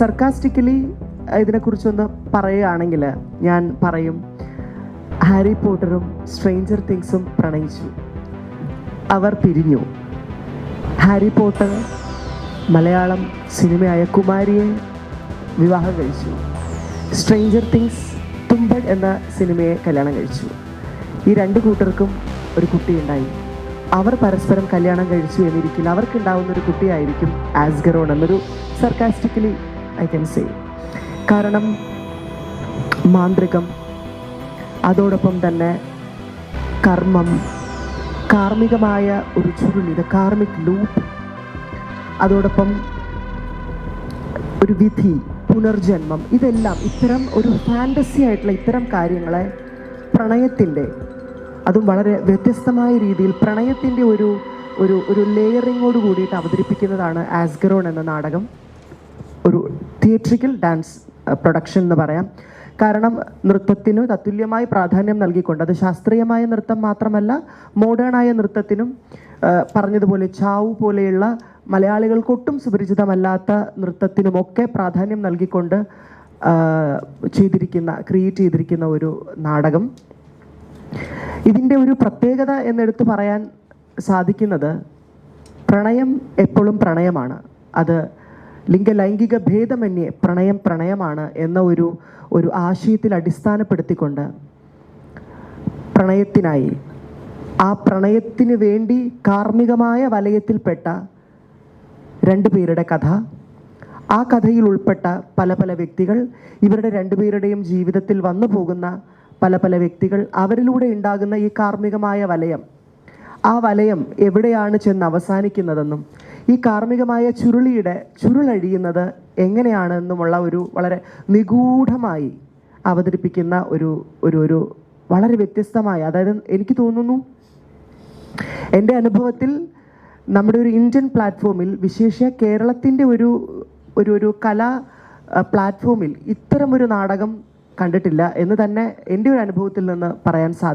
Sarcastically ഇതിനെക്കുറിച്ചൊന്ന് പറയുകയാണെങ്കിൽ ഞാൻ പറയും, ഹാരി പോട്ടറും സ്ട്രേഞ്ചർ തിങ്സും പ്രണയിച്ചു, അവർ പിരിഞ്ഞു. ഹാരി പോട്ടർ മലയാളം സിനിമയായ കുമാരിയെ വിവാഹം കഴിച്ചു. സ്ട്രേഞ്ചർ തിങ്സ് തുമ്പഡ് എന്ന സിനിമയെ കല്യാണം കഴിച്ചു. ഈ രണ്ട് കൂട്ടർക്കും ഒരു കുട്ടിയുണ്ടായി. അവർ പരസ്പരം കല്യാണം കഴിച്ചു എന്നിരിക്കില്ല, അവർക്കുണ്ടാവുന്ന ഒരു കുട്ടിയായിരിക്കും ആസ്ഗറോൺ എന്നൊരു സർക്കാസ്റ്റിക്കലി ഐ ക്യാൻ സേ. കാരണം മാന്ത്രികം, അതോടൊപ്പം തന്നെ കർമ്മം, കാർമ്മികമായ ഒരു ചുരുളി, ദ കാർമിക് ലൂപ്പ്, അതോടൊപ്പം ഒരു വിധി, പുനർജന്മം, ഇതെല്ലാം ഇത്തരം ഒരു ഫാൻറ്റസി ആയിട്ടുള്ള ഇത്തരം കാര്യങ്ങളെ പ്രണയത്തിൻ്റെ, അതും വളരെ വ്യത്യസ്തമായ രീതിയിൽ പ്രണയത്തിൻ്റെ ഒരു ഒരു ഒരു ലെയറിങ്ങോട് കൂടിയിട്ട് അവതരിപ്പിക്കുന്നതാണ് ആസ്ഗറോൺ എന്ന നാടകം. ഒരു തിയേറ്ററിക്കൽ ഡാൻസ് പ്രൊഡക്ഷൻ എന്ന് പറയാം. കാരണം നൃത്തത്തിന് തത്തുല്യമായി പ്രാധാന്യം നൽകിക്കൊണ്ട്, അത് ശാസ്ത്രീയമായ നൃത്തം മാത്രമല്ല, മോഡേണായ നൃത്തത്തിനും പറഞ്ഞതുപോലെ ചാവു പോലെയുള്ള മലയാളികൾക്കൊട്ടും സുപരിചിതമല്ലാത്ത നൃത്തത്തിനുമൊക്കെ പ്രാധാന്യം നൽകിക്കൊണ്ട് ക്രിയേറ്റ് ചെയ്തിരിക്കുന്ന ഒരു നാടകം. ഇതിൻ്റെ ഒരു പ്രത്യേകത എന്നെടുത്ത് പറയാൻ സാധിക്കുന്നത്, പ്രണയം എപ്പോഴും പ്രണയമാണ്, അത് ലൈംഗിക ഭേദമന്യേ പ്രണയം പ്രണയമാണ് എന്ന ഒരു ആശയത്തിൽ അടിസ്ഥാനപ്പെടുത്തിക്കൊണ്ട് പ്രണയത്തിനായി, ആ പ്രണയത്തിന് വേണ്ടി കാർമ്മികമായ വലയത്തിൽപ്പെട്ട രണ്ടുപേരുടെ കഥ, ആ കഥയിൽ ഉൾപ്പെട്ട പല പല വ്യക്തികൾ, ഇവരുടെ രണ്ടുപേരുടെയും ജീവിതത്തിൽ വന്നു പോകുന്ന പല പല വ്യക്തികൾ, അവരിലൂടെ ഉണ്ടാകുന്ന ഈ കാർമ്മികമായ വലയം, ആ വലയം എവിടെയാണ് ചെന്ന് അവസാനിക്കുന്നതെന്നും ഈ കാർമ്മികമായ ചുരുളഴിയുന്നത് എങ്ങനെയാണെന്നുമുള്ള ഒരു വളരെ നിഗൂഢമായി അവതരിപ്പിക്കുന്ന ഒരു വളരെ വ്യത്യസ്തമായ, അതായത് എനിക്ക് തോന്നുന്നു എൻ്റെ അനുഭവത്തിൽ നമ്മുടെ ഒരു ഇന്ത്യൻ പ്ലാറ്റ്ഫോമിൽ, വിശേഷ കേരളത്തിൻ്റെ ഒരു കലാ പ്ലാറ്റ്ഫോമിൽ ഇത്തരമൊരു നാടകം കണ്ടിട്ടില്ല എന്ന് തന്നെ എൻ്റെ ഒരു അനുഭവത്തിൽ നിന്ന് പറയാൻ സാധിക്കും.